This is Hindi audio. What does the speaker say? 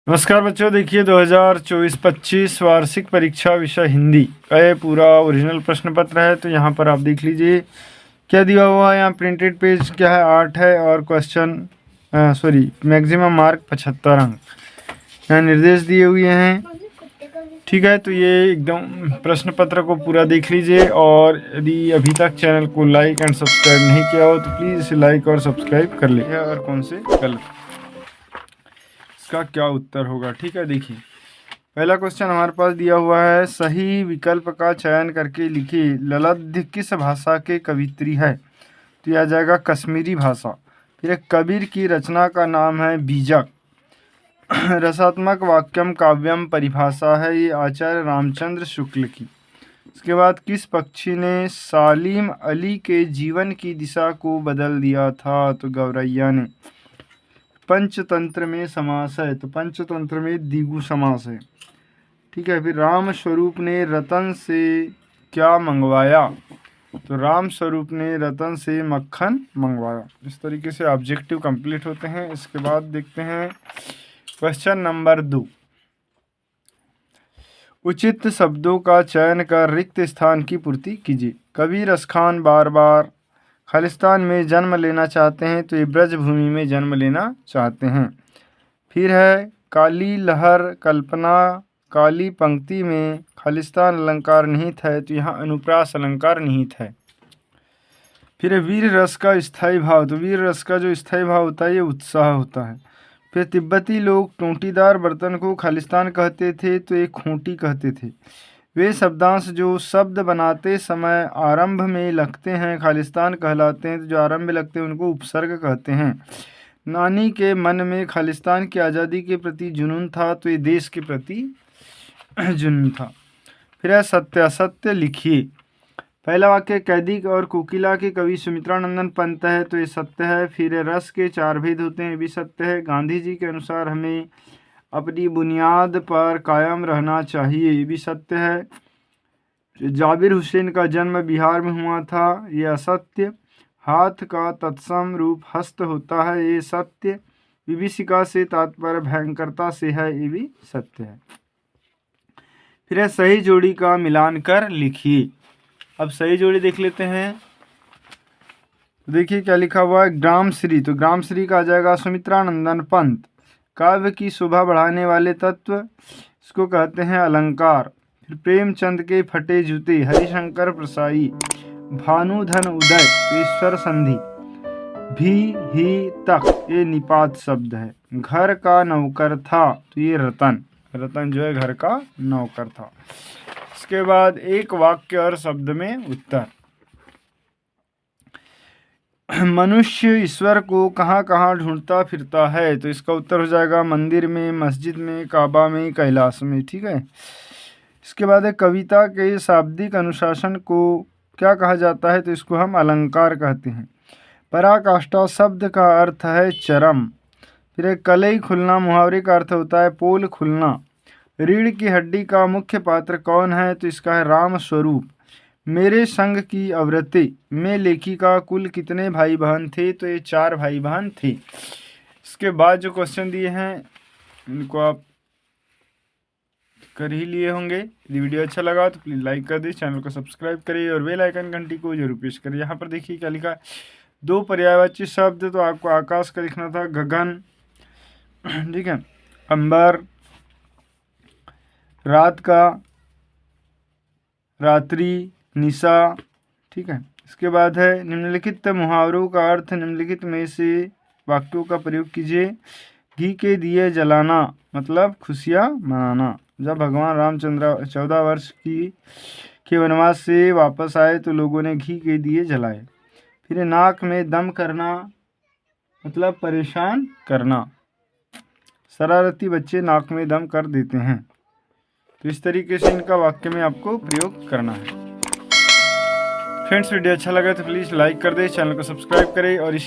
नमस्कार बच्चों, देखिए 2024-25 वार्षिक परीक्षा विषय हिंदी का ये पूरा ओरिजिनल प्रश्न पत्र है। तो यहाँ पर आप देख लीजिए क्या दिया हुआ है। यहाँ प्रिंटेड पेज क्या है 8 है और क्वेश्चन मैक्सिमम मार्क 75 अंक यहाँ निर्देश दिए हुए हैं। ठीक है, तो ये एकदम प्रश्न पत्र को पूरा देख लीजिए और यदि अभी तक चैनल को लाइक एंड सब्सक्राइब नहीं किया हो तो प्लीज़ इसे लाइक और सब्सक्राइब कर लीजिए। और कौन से गलत इसका क्या उत्तर होगा। ठीक है, देखिए पहला क्वेश्चन हमारे पास दिया हुआ है, सही विकल्प का चयन करके लिखिए ललद्य किस भाषा के कवित्री है। तो यह आ जाएगा कश्मीरी भाषा। फिर एक कबीर की रचना का नाम है बीजक। रसात्मक वाक्यम काव्यम परिभाषा है ये आचार्य रामचंद्र शुक्ल की। इसके बाद किस पक्षी ने सालिम अली के जीवन की दिशा को बदल दिया था। तो गौरैया ने। पंचतंत्र में समास है तो पंचतंत्र में द्विगु समास है। ठीक है, फिर राम स्वरूप ने रतन से क्या मंगवाया। तो राम स्वरूप ने रतन से मक्खन मंगवाया। इस तरीके से ऑब्जेक्टिव कंप्लीट होते हैं। इसके बाद देखते हैं क्वेश्चन नंबर 2। उचित शब्दों का चयन कर रिक्त स्थान की पूर्ति कीजिए। कबीर रसखान बार बार खालिस्तान में जन्म लेना चाहते हैं तो ये ब्रज भूमि में जन्म लेना चाहते हैं। फिर है काली लहर कल्पना काली पंक्ति में खालिस्तान अलंकार निहित है तो यहाँ अनुप्रास अलंकार निहित है। फिर है वीर रस का स्थायी भाव। तो वीर रस का जो स्थायी भाव होता है ये उत्साह होता है। फिर तिब्बती लोग टोंटीदार बर्तन को खालिस्तान कहते थे तो ये खूंटी कहते थे। वे शब्दांश जो शब्द बनाते समय आरंभ में लगते हैं खालिस्तान कहलाते हैं। तो जो आरंभ में लगते हैं उनको उपसर्ग कहते हैं। नानी के मन में खालिस्तान की आज़ादी के प्रति जुनून था तो ये देश के प्रति जुनून था। फिर है सत्य असत्य लिखिए। पहला वाक्य कैदी और कोकिला के कवि सुमित्रानंदन पंत है तो ये सत्य है। फिर रस के 4 भेद होते हैं, ये भी सत्य है। गांधी जी के अनुसार हमें अपनी बुनियाद पर कायम रहना चाहिए, ये भी सत्य है। जाबिर हुसैन का जन्म बिहार में हुआ था, ये असत्य। हाथ का तत्सम रूप हस्त होता है, ये सत्य। विभीषिका से तात्पर्य भयंकरता से है, ये भी सत्य है। फिर है सही जोड़ी का मिलान कर लिखिए। अब सही जोड़ी देख लेते हैं। देखिए क्या लिखा हुआ है, ग्राम श्री। तो ग्राम श्री का आ जाएगा सुमित्रानंदन पंत। काव्य की शोभा बढ़ाने वाले तत्व इसको कहते हैं अलंकार। फिर प्रेमचंद के फटे जूते हरिशंकर प्रसाई। भानुधन उदय ईश्वर संधि। भी ही तक ये निपात शब्द है। घर का नौकर था तो ये रतन। रतन जो है घर का नौकर था। इसके बाद एक वाक्य और शब्द में उत्तर। मनुष्य ईश्वर को कहाँ कहाँ ढूंढता फिरता है। तो इसका उत्तर हो जाएगा मंदिर में, मस्जिद में, काबा में, कैलाश में। ठीक है, इसके बाद है कविता के शाब्दिक अनुशासन को क्या कहा जाता है। तो इसको हम अलंकार कहते हैं। पराकाष्ठा शब्द का अर्थ है चरम। फिर एक कलई खुलना मुहावरे का अर्थ होता है पोल खुलना। रीढ़ की हड्डी का मुख्य पात्र कौन है। तो इसका है राम स्वरूप। मेरे संग की आवृत्ति में लेखिका कुल कितने भाई बहन थे। तो ये 4 भाई बहन थे। इसके बाद जो क्वेश्चन दिए हैं इनको आप कर ही लिए होंगे। यदि वीडियो अच्छा लगा तो प्लीज़ लाइक कर दे, चैनल को सब्सक्राइब करिए और बेल आइकन घंटी को जरूर प्रेस करिए। यहाँ पर देखिए क्या लिखा है, 2 पर्यायवाची शब्द। तो आपको आकाश का लिखना था गगन, ठीक है, अंबर, रात का रात्रि, निशा। ठीक है, इसके बाद है निम्नलिखित मुहावरों का अर्थ निम्नलिखित में से वाक्यों का प्रयोग कीजिए। घी के दिए जलाना मतलब खुशियाँ मनाना। जब भगवान रामचंद्र 14 वर्ष के वनवास से वापस आए तो लोगों ने घी के दिए जलाए। फिर नाक में दम करना मतलब परेशान करना। शरारती बच्चे नाक में दम कर देते हैं। तो इस तरीके से इनका वाक्य में आपको प्रयोग करना है। फ्रेंड्स, वीडियो अच्छा लगा तो प्लीज़ लाइक कर दें, चैनल को सब्सक्राइब करें और इसी